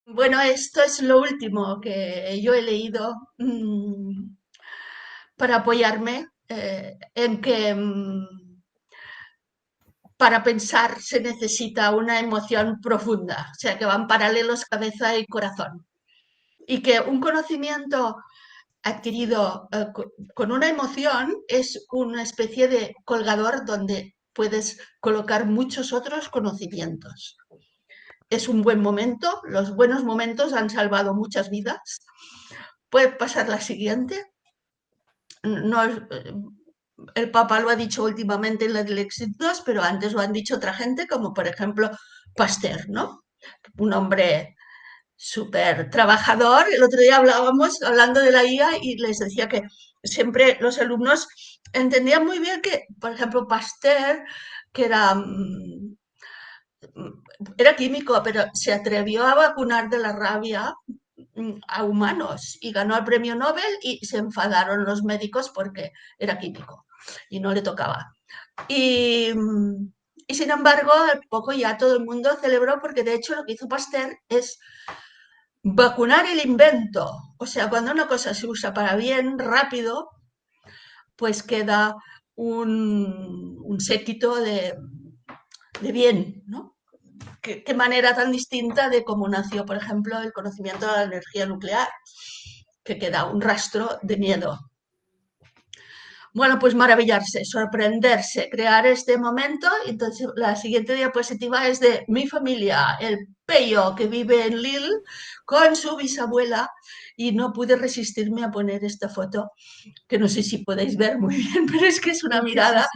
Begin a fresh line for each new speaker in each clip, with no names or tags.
Bueno, esto es lo último que yo he leído para apoyarme en que para pensar se necesita una emoción profunda, o sea, que van paralelos cabeza y corazón. Y que un conocimiento adquirido con una emoción es una especie de colgador donde puedes colocar muchos otros conocimientos. Es un buen momento, los buenos momentos han salvado muchas vidas. Puede pasar la siguiente. No, el Papa lo ha dicho últimamente en la del Exit 2, pero antes lo han dicho otra gente, como por ejemplo Pasteur, ¿no? Un hombre súper trabajador. El otro día hablábamos, hablando de la IA, y les decía que siempre los alumnos entendían muy bien que, por ejemplo, Pasteur, que era químico, pero se atrevió a vacunar de la rabia a humanos y ganó el premio Nobel y se enfadaron los médicos porque era químico y no le tocaba. Y, y sin embargo, al poco ya todo el mundo celebró porque de hecho lo que hizo Pasteur es vacunar el invento. O sea, cuando una cosa se usa para bien rápido, pues queda un séquito de bien, ¿no? Qué manera tan distinta de cómo nació, por ejemplo, el conocimiento de la energía nuclear, que queda un rastro de miedo. Bueno, pues maravillarse, sorprenderse, crear este momento. Entonces, la siguiente diapositiva es de mi familia, el Peyo, que vive en Lille con su bisabuela, y no pude resistirme a poner esta foto, que no sé si podéis ver muy bien, pero es que es una
Sí, sí, sí,
mirada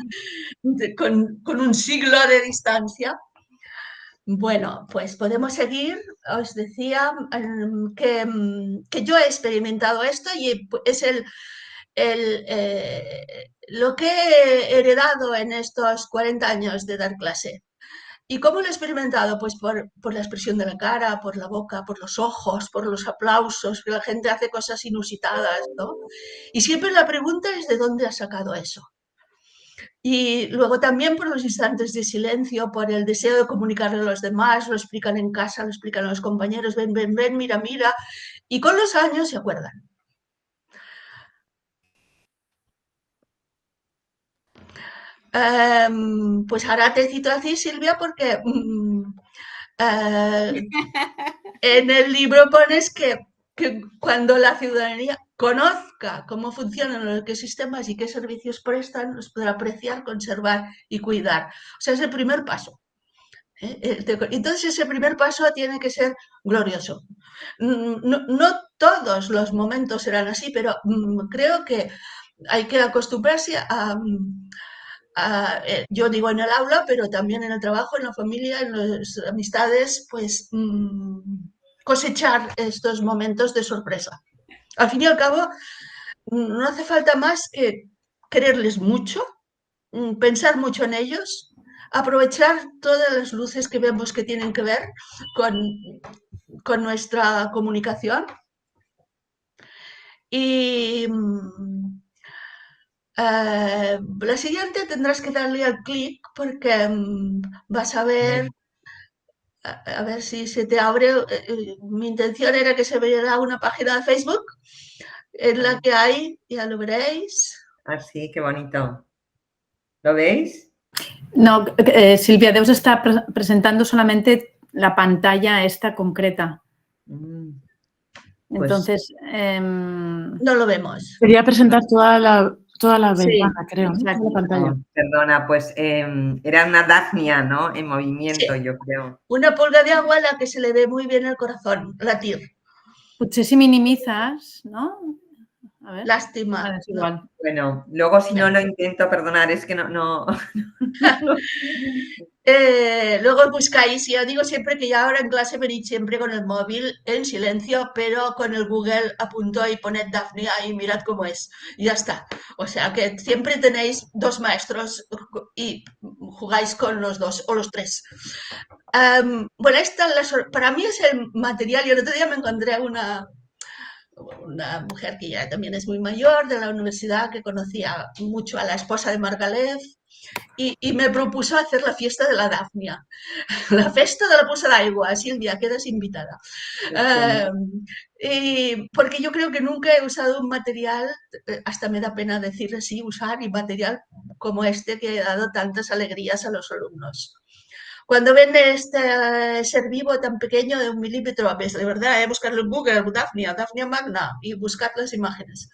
sí.
con un siglo de distancia. Bueno, pues podemos seguir. Os decía que yo he experimentado esto y es lo que he heredado en estos 40 años de dar clase. ¿Y cómo lo he experimentado? Pues por la expresión de la cara, por la boca, por los ojos, por los aplausos, que la gente hace cosas inusitadas, ¿no? Y siempre la pregunta es ¿de dónde has sacado eso? Y luego también por los instantes de silencio, por el deseo de comunicarle a los demás, lo explican en casa, lo explican a los compañeros, ven, ven, ven, mira, mira, y con los años se acuerdan. Pues ahora te cito a ti, Silvia, porque eh, en el libro pones que cuando la ciudadanía conozca cómo funcionan los ecosistemas y qué servicios prestan, los podrá apreciar, conservar y cuidar. O sea, es el primer paso. Entonces ese primer paso tiene que ser glorioso. No, no todos los momentos serán así, pero creo que hay que acostumbrarse yo digo en el aula, pero también en el trabajo, en la familia, en las amistades, pues cosechar estos momentos de sorpresa. Al fin y al cabo, no hace falta más que quererles mucho, pensar mucho en ellos, aprovechar todas las luces que vemos que tienen que ver con, con nuestra comunicación y la siguiente tendrás que darle al clic porque vas a ver,
Vale.
a ver si se te abre. Mi intención era que se viera una página de Facebook en la
Ah,
que hay, ya lo veréis.
ah, sí, qué bonito. ¿Lo veis?
No, Silvia, debes estar presentando solamente la pantalla esta concreta.
Mm, pues
Entonces,
No lo vemos.
Quería presentar toda la
sí,
ventana, creo, ¿no? Toda
exacto.
la pantalla.
perdona, pues era una Dafnia, ¿no? En movimiento,
Sí,
yo creo.
una pulga de agua a la que se le ve muy bien el corazón latir.
Potser si minimitzes, no? A ver.
Lástima.
Vale, es
No.
igual.
Bueno, luego si no
No.
lo intento perdonar, es que no.
Luego buscáis, y yo digo siempre que ya ahora en clase venid siempre con el móvil en silencio, pero con el Google a punto y poned Daphne y mirad cómo es. Y ya está. O sea que siempre tenéis dos maestros y jugáis con los dos o los tres. Bueno, para mí es el material. Y el otro día me encontré a una mujer que ya también es muy mayor de la universidad, que conocía mucho a la esposa de Margalef, y me propuso hacer la fiesta de la Dafnia, la festa de la Puça d'Aigua. Silvia, quedas invitada. Porque yo creo que nunca he usado un material, hasta me da pena decir así, usar un material como este que ha dado tantas alegrías a los alumnos. Cuando ven este ser vivo tan pequeño de 1 milímetro, ves, de verdad, buscarlo en Google, Dafnia magna, y buscar las imágenes.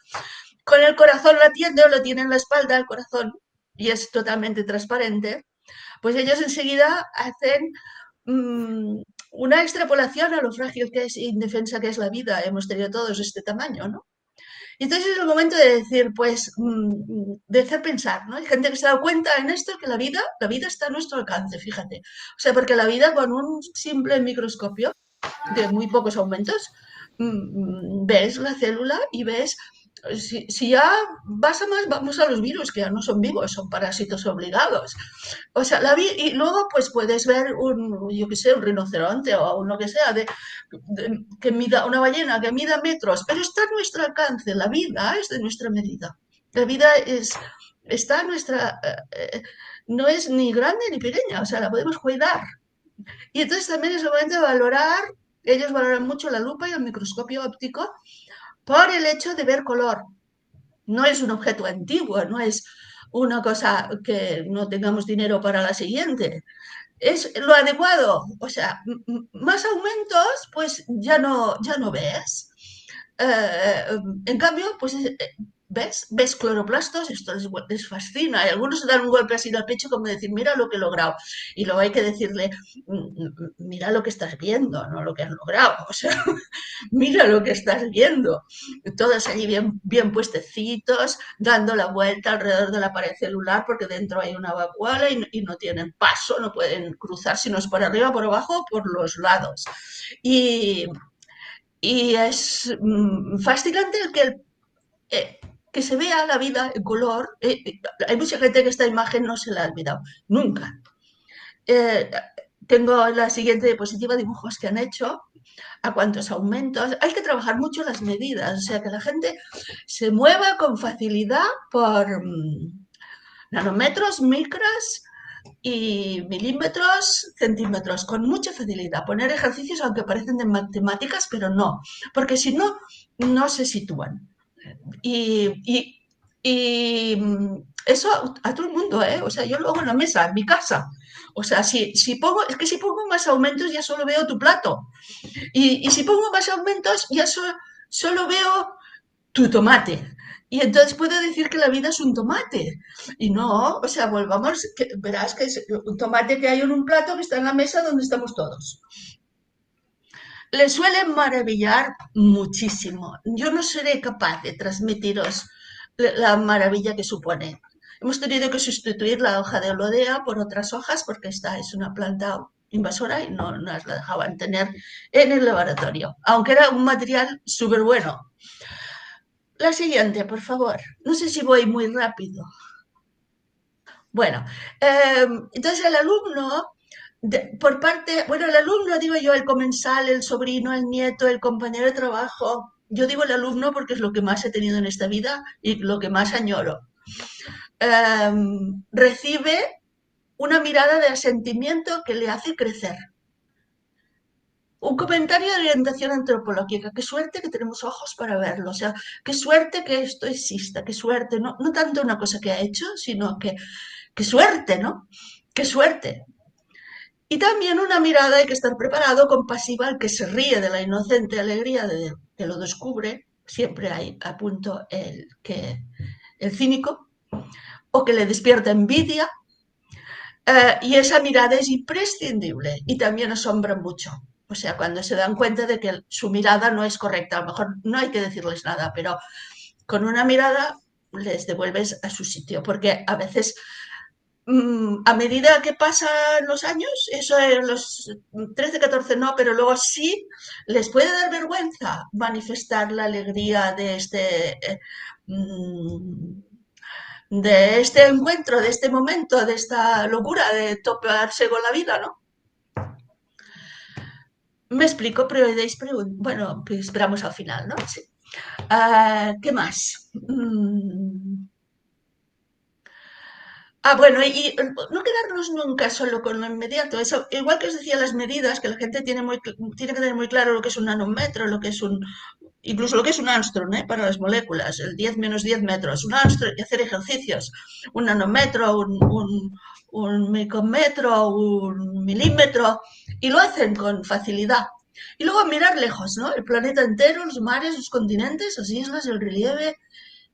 Con el corazón latiendo, lo tiene en la espalda, el corazón, y es totalmente transparente, pues ellos enseguida hacen una extrapolación a lo frágil que es, indefensa que es la vida. Hemos tenido todos este tamaño, ¿no? Y entonces es el momento de decir, pues, de hacer pensar, ¿no? Hay gente que se ha dado cuenta en esto que la vida está a nuestro alcance, fíjate. O sea, porque la vida con un simple microscopio de muy pocos aumentos, ves la célula y ves, si ya vas a más, vamos a los virus, que ya no son vivos, son parásitos obligados. O sea, y luego pues puedes ver yo qué sé, un rinoceronte o uno que sea, que mida, una ballena que mida metros, pero está a nuestro alcance, la vida es de nuestra medida. La vida está a nuestra, no es ni grande ni pequeña, o sea, la podemos cuidar. Y entonces también es el momento de valorar, ellos valoran mucho la lupa y el microscopio óptico por el hecho de ver color. No es un objeto antiguo, no es una cosa que no tengamos dinero para la siguiente. Es lo adecuado. O sea, más aumentos, pues ya no ves. En cambio, pues ves cloroplastos, esto les fascina. Y algunos se dan un golpe así en el pecho como decir, mira lo que he logrado. Y luego hay que decirle, mira lo que estás viendo, no lo que has logrado. O sea, mira lo que estás viendo. Todos allí bien puestecitos, dando la vuelta alrededor de la pared celular porque dentro hay una vacuola y no tienen paso, no pueden cruzar si no es por arriba, por abajo, por los lados. Y es fascinante que se vea la vida en color. Hay mucha gente que esta imagen no se la ha olvidado, nunca. Tengo la siguiente diapositiva, dibujos que han hecho, a cuántos aumentos. Hay que trabajar mucho las medidas, o sea, que la gente se mueva con facilidad por nanómetros, micras y milímetros, centímetros, con mucha facilidad. Poner ejercicios, aunque parecen de matemáticas, pero no, porque si no, no se sitúan. Y eso a todo el mundo, ¿eh? O sea, yo lo hago en la mesa, en mi casa. O sea, si pongo más aumentos ya solo veo tu plato. Y si pongo más aumentos ya solo veo tu tomate. Y entonces puedo decir que la vida es un tomate. Y no, o sea, volvamos, verás que es un tomate que hay en un plato que está en la mesa donde estamos todos. Les suele maravillar muchísimo. Yo no seré capaz de transmitiros la maravilla que supone. Hemos tenido que sustituir la hoja de olodea por otras hojas porque esta es una planta invasora y no nos la dejaban tener en el laboratorio, aunque era un material súper bueno. La siguiente, por favor. No sé si voy muy rápido. Bueno, entonces el alumno, el alumno, digo yo, el comensal, el sobrino, el nieto, el compañero de trabajo. Yo digo el alumno porque es lo que más he tenido en esta vida y lo que más añoro. Recibe una mirada de asentimiento que le hace crecer. Un comentario de orientación antropológica. Qué suerte que tenemos ojos para verlo. O sea, qué suerte que esto exista. Qué suerte. No tanto una cosa que ha hecho, sino que qué suerte, ¿no? Qué suerte. Y también una mirada, hay que estar preparado, compasiva, al que se ríe de la inocente alegría de que lo descubre. Siempre hay a punto el cínico, o que le despierta envidia. Y esa mirada es imprescindible y también asombra mucho. O sea, cuando se dan cuenta de que su mirada no es correcta, a lo mejor no hay que decirles nada, pero con una mirada les devuelves a su sitio, porque a veces, a medida que pasan los años, eso en los 13, 14 no, pero luego sí, les puede dar vergüenza manifestar la alegría de este encuentro, de este momento, de esta locura de toparse con la vida, ¿no? Me explico, pero deis preguntas. Bueno, pues esperamos al final, ¿no? Sí. ¿Qué más? Bueno, y no quedarnos nunca solo con lo inmediato. Eso, igual que os decía las medidas, que la gente tiene que tener muy claro lo que es un nanómetro, lo que es incluso lo que es un ángstrom, para las moléculas, el 10 menos 10 metros, un ángstrom, y hacer ejercicios, un nanómetro, un micrómetro, un milímetro, y lo hacen con facilidad. Y luego mirar lejos, ¿no? El planeta entero, los mares, los continentes, las islas, el relieve,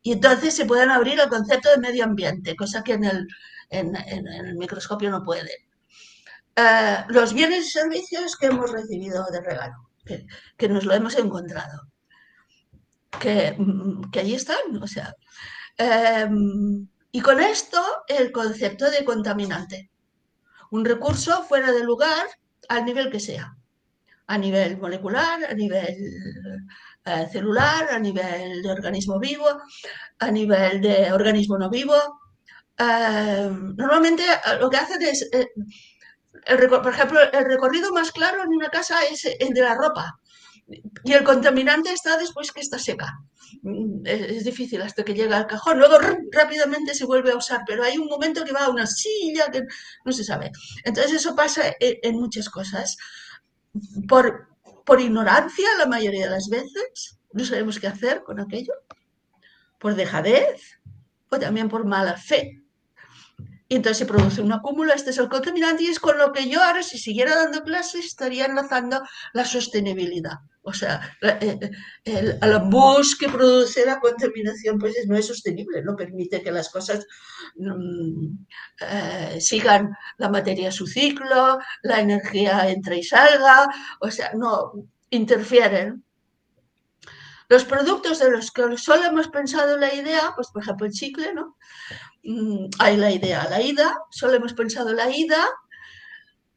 y entonces se pueden abrir el concepto de medio ambiente, cosa que en el microscopio no pueden. Los bienes y servicios que hemos recibido de regalo, que nos lo hemos encontrado, que allí están, o sea. Y con esto el concepto de contaminante, un recurso fuera de lugar al nivel que sea, a nivel molecular, a nivel celular, a nivel de organismo vivo, a nivel de organismo no vivo. Normalmente lo que hacen es, por ejemplo, el recorrido más claro en una casa es el de la ropa, y el contaminante está después que está seca. Es difícil hasta que llega al cajón, luego rápidamente se vuelve a usar, pero hay un momento que va a una silla que no se sabe. Entonces eso pasa en muchas cosas. Por ignorancia, la mayoría de las veces, no sabemos qué hacer con aquello, por dejadez o también por mala fe. Y entonces se produce un acúmulo, este es el contaminante, y es con lo que yo ahora, si siguiera dando clases, estaría enlazando la sostenibilidad. O sea, el bus que produce la contaminación pues no es sostenible, no permite que las cosas sigan la materia a su ciclo, la energía entra y salga, o sea, no interfieren. Los productos de los que solo hemos pensado la idea, pues por ejemplo el chicle, ¿no? Hay la idea, la ida, solo hemos pensado la ida,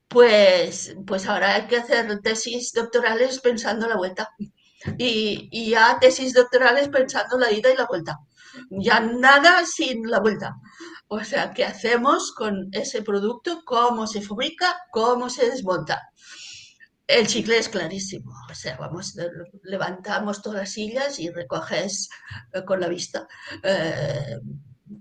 pues ahora hay que hacer tesis doctorales pensando la vuelta. Y ya tesis doctorales pensando la ida y la vuelta. Ya nada sin la vuelta. O sea, ¿qué hacemos con ese producto? ¿Cómo se fabrica? ¿Cómo se desmonta? El chicle es clarísimo. O sea, levantamos todas las sillas y recoges con la vista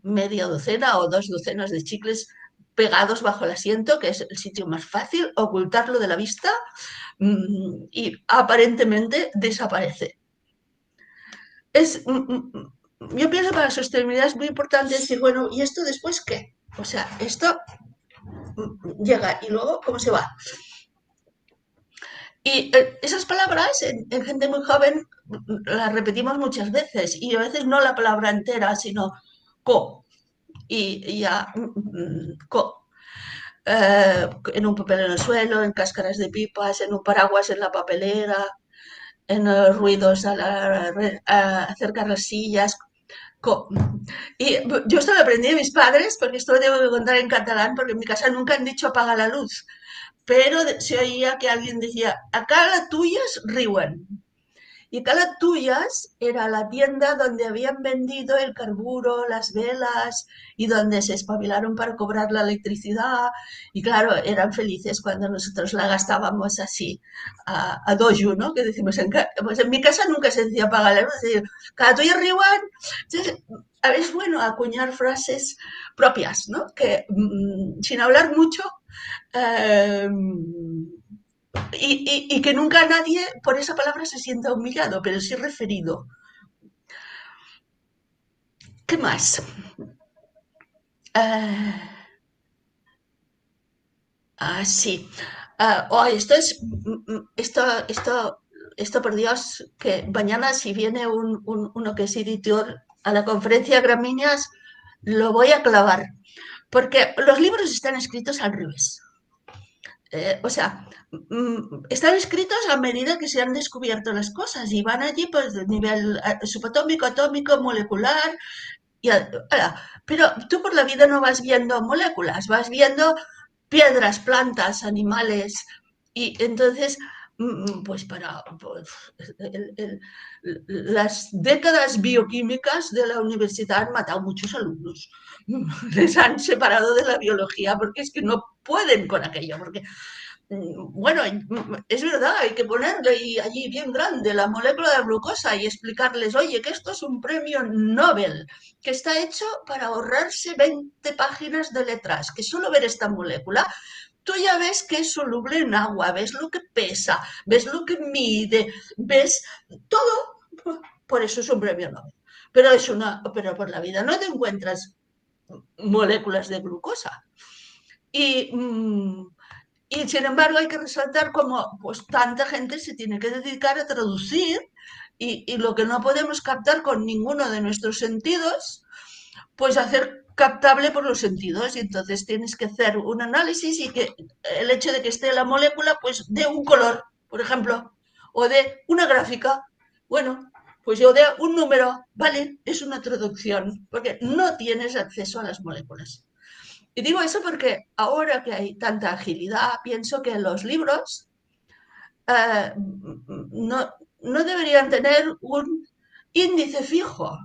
media docena o 2 docenas de chicles pegados bajo el asiento, que es el sitio más fácil, ocultarlo de la vista, y aparentemente desaparece. Yo pienso que para la sostenibilidad es muy importante decir, bueno, ¿y esto después qué? O sea, esto llega y luego, ¿cómo se va? Y esas palabras en gente muy joven las repetimos muchas veces, y a veces no la palabra entera, sino co. Y ya, co. En un papel en el suelo, en cáscaras de pipas, en un paraguas en la papelera, en ruidos a acercar las sillas. Y yo esto lo aprendí de mis padres, porque esto lo tengo que contar en catalán, porque en mi casa nunca han dicho apaga la luz, pero se oía que alguien decía, acá las tuyas riuen. Y Cala Tuyas era la tienda donde habían vendido el carburo, las velas, y donde se espabilaron para cobrar la electricidad. Y claro, eran felices cuando nosotros la gastábamos así, a doju, ¿no? Que decimos, pues en mi casa nunca se decía pagar la luz, es decir, Cala Tuyas riuen. Entonces, es bueno acuñar frases propias, ¿no? Que sin hablar mucho, y que nunca nadie por esa palabra se sienta humillado, pero sí referido. ¿Qué más? Sí. Esto, por Dios, que mañana si viene uno que es editor a la conferencia Gramíneas, lo voy a clavar, porque los libros están escritos al revés. O sea, están escritos a medida que se han descubierto las cosas y van allí pues de nivel subatómico, atómico, molecular. Pero tú por la vida no vas viendo moléculas, vas viendo piedras, plantas, animales, y entonces pues las décadas bioquímicas de la universidad han matado muchos alumnos, les han separado de la biología porque es que no pueden con aquello, porque bueno, es verdad, hay que ponerle allí bien grande la molécula de glucosa y explicarles, oye, que esto es un premio Nobel, que está hecho para ahorrarse 20 páginas de letras, que solo ver esta molécula, tú ya ves que es soluble en agua, ves lo que pesa, ves lo que mide, ves todo, por eso es un premio Nobel. Pero por la vida no te encuentras moléculas de glucosa. Y sin embargo hay que resaltar cómo pues, tanta gente se tiene que dedicar a traducir y lo que no podemos captar con ninguno de nuestros sentidos, pues hacer captable por los sentidos. Y entonces tienes que hacer un análisis y que el hecho de que esté la molécula, pues de un color, por ejemplo, o de una gráfica. Bueno, pues yo de un número, vale, es una traducción, porque no tienes acceso a las moléculas. Y digo eso porque ahora que hay tanta agilidad, pienso que los libros no deberían tener un índice fijo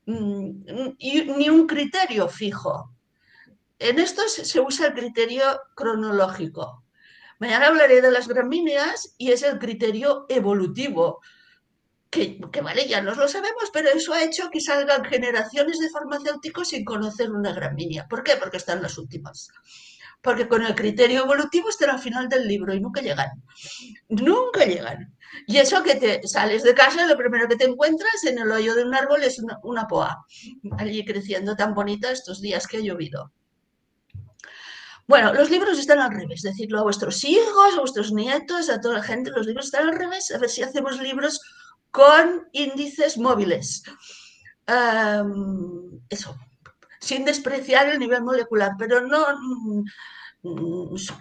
ni un criterio fijo. En esto se usa el criterio cronológico. Mañana hablaré de las gramíneas y es el criterio evolutivo. Que vale, ya nos lo sabemos, pero eso ha hecho que salgan generaciones de farmacéuticos sin conocer una gramínea. ¿Por qué? Porque están las últimas. Porque con el criterio evolutivo están al final del libro y nunca llegan. Nunca llegan. Y eso que te sales de casa, lo primero que te encuentras en el hoyo de un árbol es una poa, allí creciendo tan bonita estos días que ha llovido. Bueno, los libros están al revés, decirlo a vuestros hijos, a vuestros nietos, a toda la gente, los libros están al revés, a ver si hacemos libros con índices móviles. Eso, sin despreciar el nivel molecular, pero no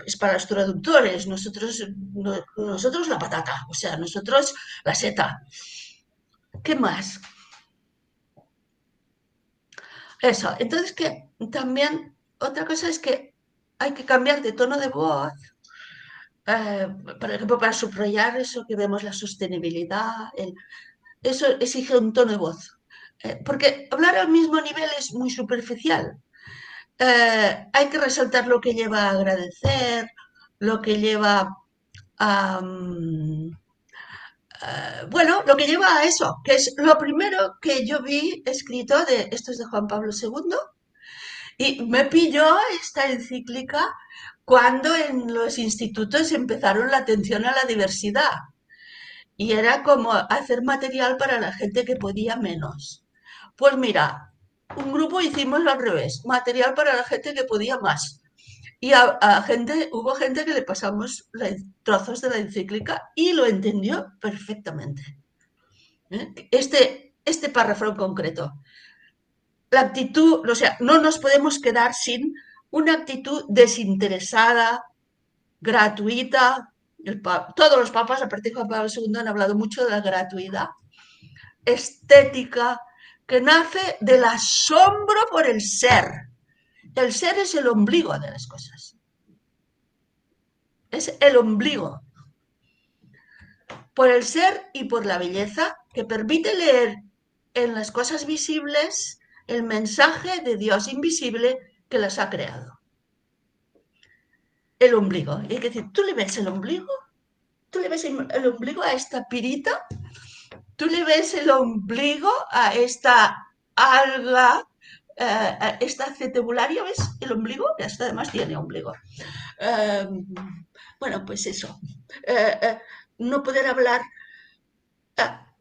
es para los traductores, nosotros la patata, o sea, nosotros la seta. ¿Qué más? Eso, entonces que también otra cosa es que hay que cambiar de tono de voz, por ejemplo, para subrayar eso que vemos, la sostenibilidad, eso exige un tono de voz, porque hablar al mismo nivel es muy superficial. Hay que resaltar lo que lleva a agradecer, lo que lleva a... bueno, lo que lleva a eso, que es lo primero que yo vi escrito esto es de Juan Pablo II, y me pilló esta encíclica cuando en los institutos empezaron la atención a la diversidad. Y era como hacer material para la gente que podía menos. Pues mira, un grupo hicimos al revés, material para la gente que podía más. Y hubo gente que le pasamos trozos de la encíclica y lo entendió perfectamente. Este párrafo en concreto. La actitud, o sea, no nos podemos quedar sin una actitud desinteresada, gratuita. Todos los papas, a partir de Juan Pablo II, han hablado mucho de la gratuidad, estética, que nace del asombro por el ser. El ser es el ombligo de las cosas. Es el ombligo. Por el ser y por la belleza que permite leer en las cosas visibles el mensaje de Dios invisible que las ha creado. El ombligo. Y hay que decir, ¿tú le ves el ombligo? ¿Tú le ves el ombligo a esta pirita? ¿Tú le ves el ombligo a esta alga, a esta acetebularia? ¿Ves el ombligo? Que hasta además tiene ombligo. Bueno, pues eso. No poder hablar.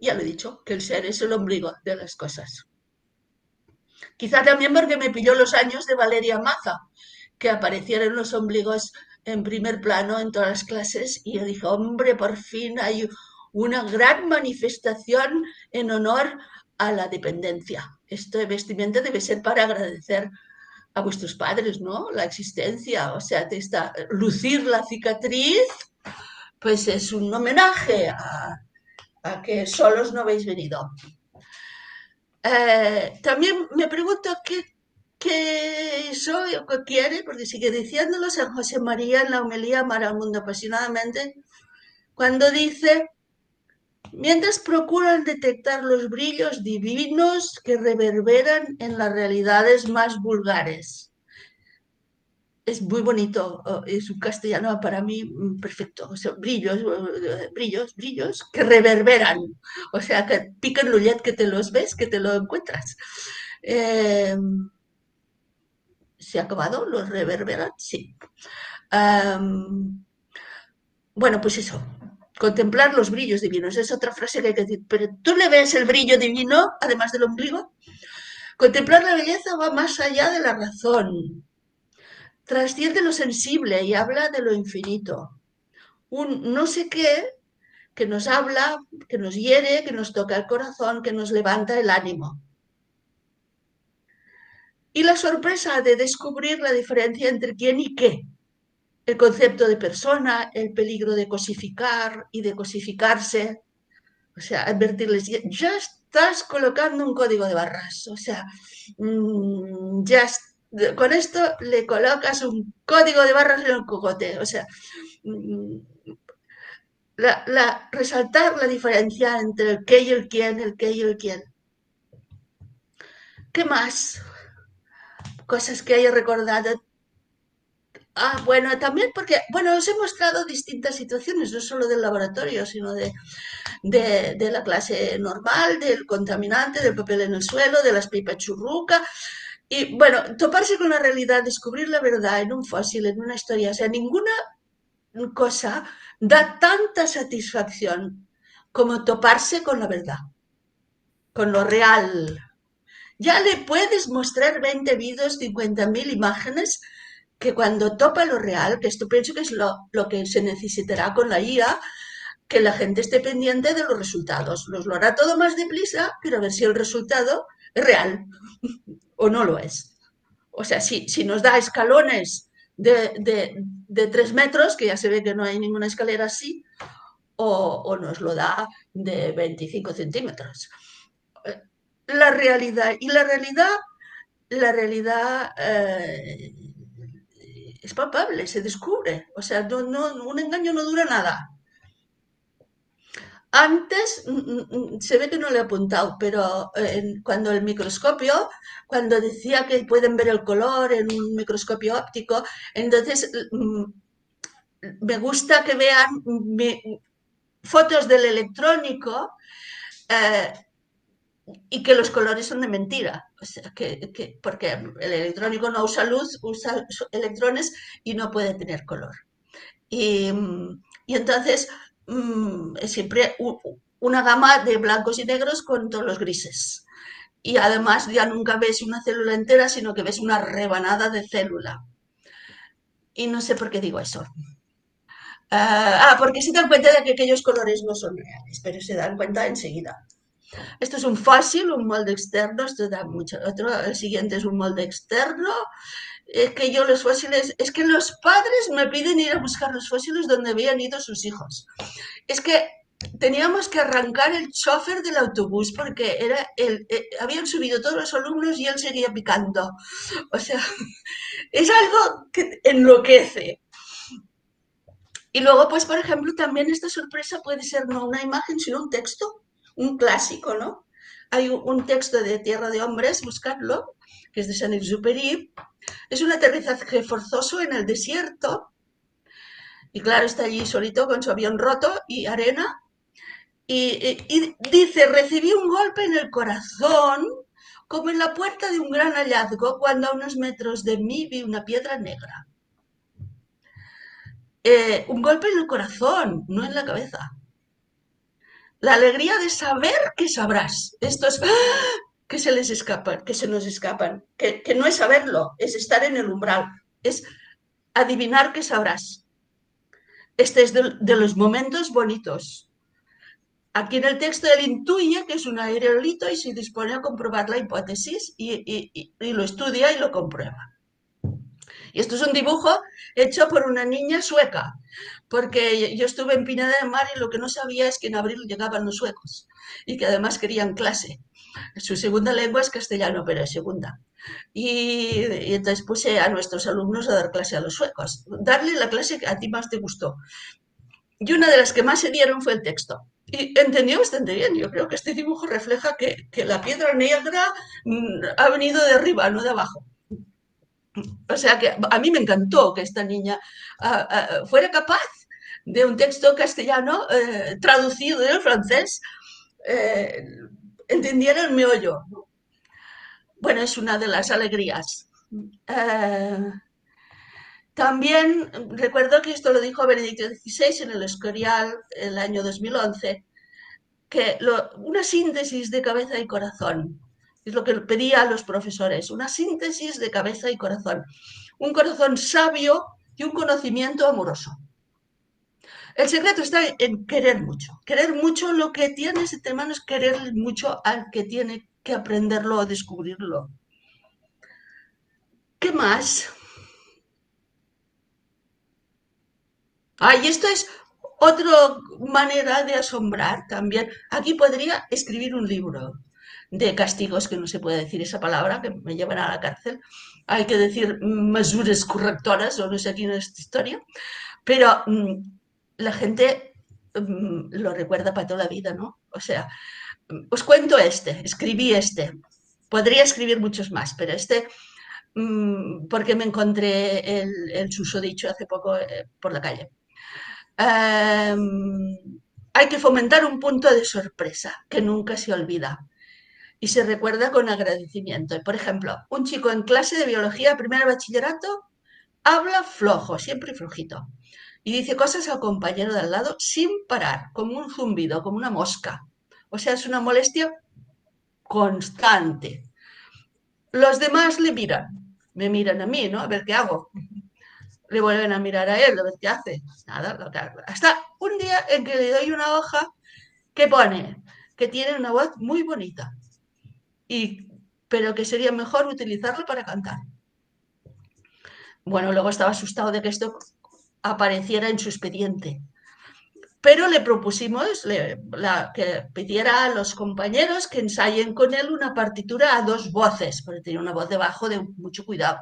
Ya lo he dicho, que el ser es el ombligo de las cosas. Quizá también porque me pilló los años de Valeria Maza, que aparecieron los ombligos en primer plano en todas las clases, y yo dije, hombre, por fin hay una gran manifestación en honor a la dependencia. Este vestimenta debe ser para agradecer a vuestros padres, ¿no? La existencia, o sea, lucir la cicatriz, pues es un homenaje a que solos no habéis venido. También me pregunto qué soy o qué quiere, porque sigue diciéndolo San José María en la homilía Amar al mundo apasionadamente, cuando dice, mientras procuran detectar los brillos divinos que reverberan en las realidades más vulgares. es muy bonito, es un castellano para mí perfecto. O sea, brillos, brillos que reverberan, o sea, que piquen l'ullet que te los ves, que te lo encuentras. ¿Se ha acabado? ¿Los reverberan? Sí. Bueno, pues eso, contemplar los brillos divinos, es otra frase que hay que decir, pero ¿tú le ves el brillo divino, además del ombligo? Contemplar la belleza va más allá de la razón, trasciende lo sensible y habla de lo infinito. Un no sé qué que nos habla, que nos hiere, que nos toca el corazón, que nos levanta el ánimo. Y la sorpresa de descubrir la diferencia entre quién y qué, el concepto de persona, el peligro de cosificar y de cosificarse, o sea, advertirles, ya estás colocando un código de barras, o sea, ya con esto le colocas un código de barras en el cogote, o sea, resaltar la diferencia entre el qué y el quién, el qué y el quién. ¿Qué más? Cosas que haya recordado. Bueno, también porque, bueno, os he mostrado distintas situaciones, no solo del laboratorio, sino de la clase normal, del contaminante, del papel en el suelo, de las pipas churruca. Y bueno, toparse con la realidad, descubrir la verdad en un fósil, en una historia, o sea, ninguna cosa da tanta satisfacción como toparse con la verdad, con lo real. Ya le puedes mostrar 20 vídeos, 50.000 imágenes, que cuando topa lo real, que esto pienso que es lo que se necesitará con la IA, que la gente esté pendiente de los resultados. Nos lo hará todo más deprisa, pero a ver si el resultado es real o no lo es. O sea, si nos da escalones de 3 metros, que ya se ve que no hay ninguna escalera así, o nos lo da de 25 centímetros. La realidad, y la realidad es palpable, se descubre. O sea, un engaño no dura nada. Antes se ve que no le he apuntado, pero cuando el microscopio, cuando decía que pueden ver el color en un microscopio óptico, entonces me gusta que vean fotos del electrónico y que los colores son de mentira. O sea, porque el electrónico no usa luz, usa electrones y no puede tener color. Y entonces es siempre una gama de blancos y negros con todos los grises. Y además ya nunca ves una célula entera, sino que ves una rebanada de célula. Y no sé por qué digo eso. Porque se dan cuenta de que aquellos colores no son reales, pero se dan cuenta enseguida. Esto es un fósil, un molde externo, esto da mucho. El siguiente es un molde externo. Es que yo los fósiles, es que los padres me piden ir a buscar los fósiles donde habían ido sus hijos. Es que teníamos que arrancar el chofer del autobús porque habían subido todos los alumnos y él seguía picando. O sea, es algo que enloquece. Y luego, pues, por ejemplo, también esta sorpresa puede ser no una imagen, sino un texto, un clásico, ¿no? Hay un texto de Tierra de Hombres, buscadlo, que es de Saint-Exupéry. Es un aterrizaje forzoso en el desierto. Y claro, está allí solito con su avión roto y arena. Y dice, recibí un golpe en el corazón, como en la puerta de un gran hallazgo, cuando a unos metros de mí vi una piedra negra. Un golpe en el corazón, no en la cabeza. La alegría de saber que sabrás. Estos que se les escapan, que se nos escapan, que no es saberlo, es estar en el umbral, es adivinar que sabrás. Este es de los momentos bonitos. Aquí en el texto él intuye que es un aerolito y se dispone a comprobar la hipótesis y lo estudia y lo comprueba. Y esto es un dibujo hecho por una niña sueca, porque yo estuve en Pineda de Mar y lo que no sabía es que en abril llegaban los suecos y que además querían clase. Su segunda lengua es castellano, pero es segunda. Y entonces puse a nuestros alumnos a dar clase a los suecos. Darle la clase que a ti más te gustó. Y una de las que más se dieron fue el texto. Y entendió bastante bien. Yo creo que este dibujo refleja que la piedra negra ha venido de arriba, no de abajo. O sea que a mí me encantó que esta niña fuera capaz de un texto castellano traducido del francés, entendiera el meollo. Bueno, es una de las alegrías. También recuerdo que esto lo dijo Benedicto XVI en el Escorial el año 2011, que una síntesis de cabeza y corazón. Es lo que pedía a los profesores, una síntesis de cabeza y corazón. Un corazón sabio y un conocimiento amoroso. El secreto está en querer mucho. Querer mucho lo que tienes entre manos, querer mucho al que tiene que aprenderlo o descubrirlo. ¿Qué más? Y esto es otra manera de asombrar también. Aquí podría escribir un libro de castigos, que no se puede decir esa palabra, que me llevan a la cárcel. Hay que decir mesures correctoras, o no sé aquí en esta historia. Pero la gente lo recuerda para toda la vida, ¿no? O sea, os cuento escribí Podría escribir muchos más, pero porque me encontré el susodicho hace poco por la calle. Hay que fomentar un punto de sorpresa que nunca se olvida y se recuerda con agradecimiento. Por ejemplo, un chico en clase de biología, primer bachillerato, habla flojo, siempre flojito, y dice cosas al compañero de al lado sin parar, como un zumbido, como una mosca. O sea, es una molestia constante. Los demás le miran, me miran a mí, ¿no? A ver qué hago. Le vuelven a mirar a él, a ver qué hace. Nada, hasta un día en que le doy una hoja que pone que tiene una voz muy bonita, pero que sería mejor utilizarla para cantar. Bueno, luego estaba asustado de que esto apareciera en su expediente. Pero le propusimos que pidiera a los compañeros que ensayen con él una partitura a 2 voces, porque tenía una voz debajo de mucho cuidado.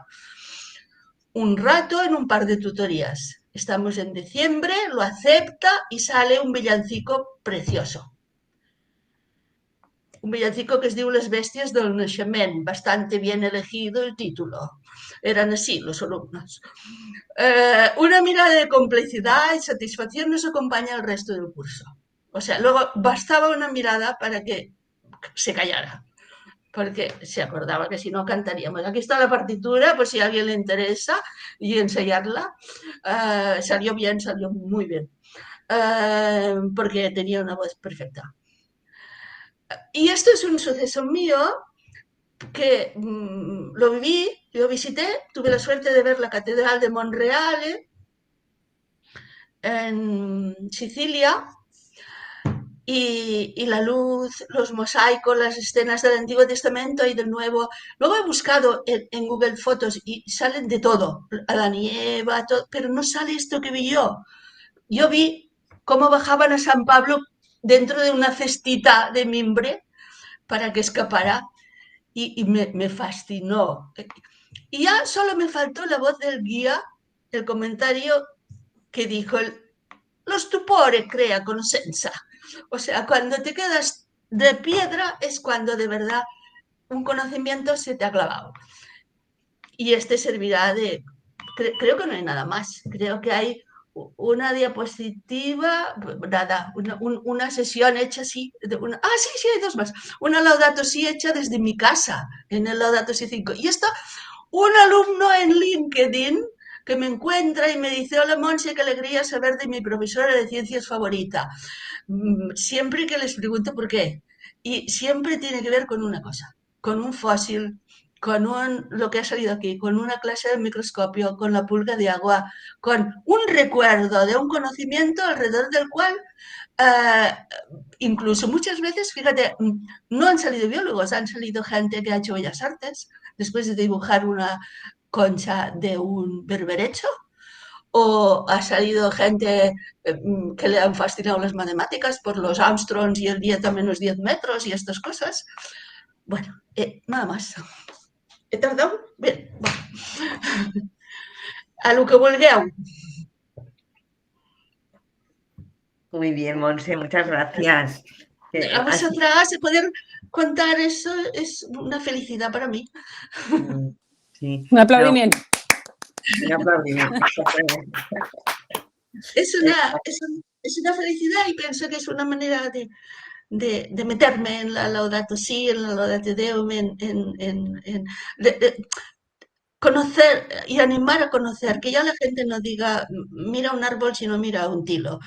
Un rato en un par de tutorías. Estamos en diciembre, lo acepta y sale un villancico precioso. Un villancico que es diu Les bèsties del naixement, bastante bien elegido el título. Eran así los alumnos. Una mirada de complicidad y satisfacción nos acompaña al resto del curso. O sea, luego bastaba una mirada para que se callara, porque se acordaba que si no cantaríamos. Aquí está la partitura, por si a alguien le interesa, y ensayarla. Salió bien, salió muy bien, porque tenía una voz perfecta. Y esto es un suceso mío que lo viví, lo visité, tuve la suerte de ver la Catedral de Monreale en Sicilia, y la luz, los mosaicos, las escenas del Antiguo Testamento y del Nuevo. Luego he buscado en Google Fotos y salen de todo, Adán y Eva, todo, pero no sale esto que vi yo. Yo vi cómo bajaban a San Pablo dentro de una cestita de mimbre para que escapara, y me fascinó. Y ya solo me faltó la voz del guía, el comentario que dijo, lo stupore crea consensa. O sea, cuando te quedas de piedra es cuando de verdad un conocimiento se te ha clavado. Y servirá de... Creo que no hay nada más. Creo que hay una diapositiva, nada, una sesión hecha así. Sí, hay 2 más. Una Laudato Si hecha desde mi casa, en el Laudato Si 5. Y esto, un alumno en LinkedIn que me encuentra y me dice, hola Monse, qué alegría saber de mi profesora de ciencias favorita. Siempre que les pregunto por qué. Y siempre tiene que ver con una cosa, con un fósil, con lo que ha salido aquí, con una clase de microscopio, con la pulga de agua, con un recuerdo de un conocimiento alrededor del cual incluso muchas veces, fíjate, no han salido biólogos, han salido gente que ha hecho bellas artes después de dibujar una concha de un berberecho, o ha salido gente que le han fascinado las matemáticas por los Armstrongs y el 10 a menos 10 metros y estas cosas. Bueno, nada más. ¿He tardado? Bien, bueno. A lo que vulgueu.
Muy bien, Monse, muchas gracias.
A vosotras poder contar eso es una felicidad para mí.
Sí.
Un aplaudimiento.
No, un aplaudimiento.
Es una felicidad y pienso que es una manera de meterme en la Laudato Si, en la Laudato Deum, de conocer y animar a conocer, que ya la gente no diga mira un árbol, sino mira un tilo,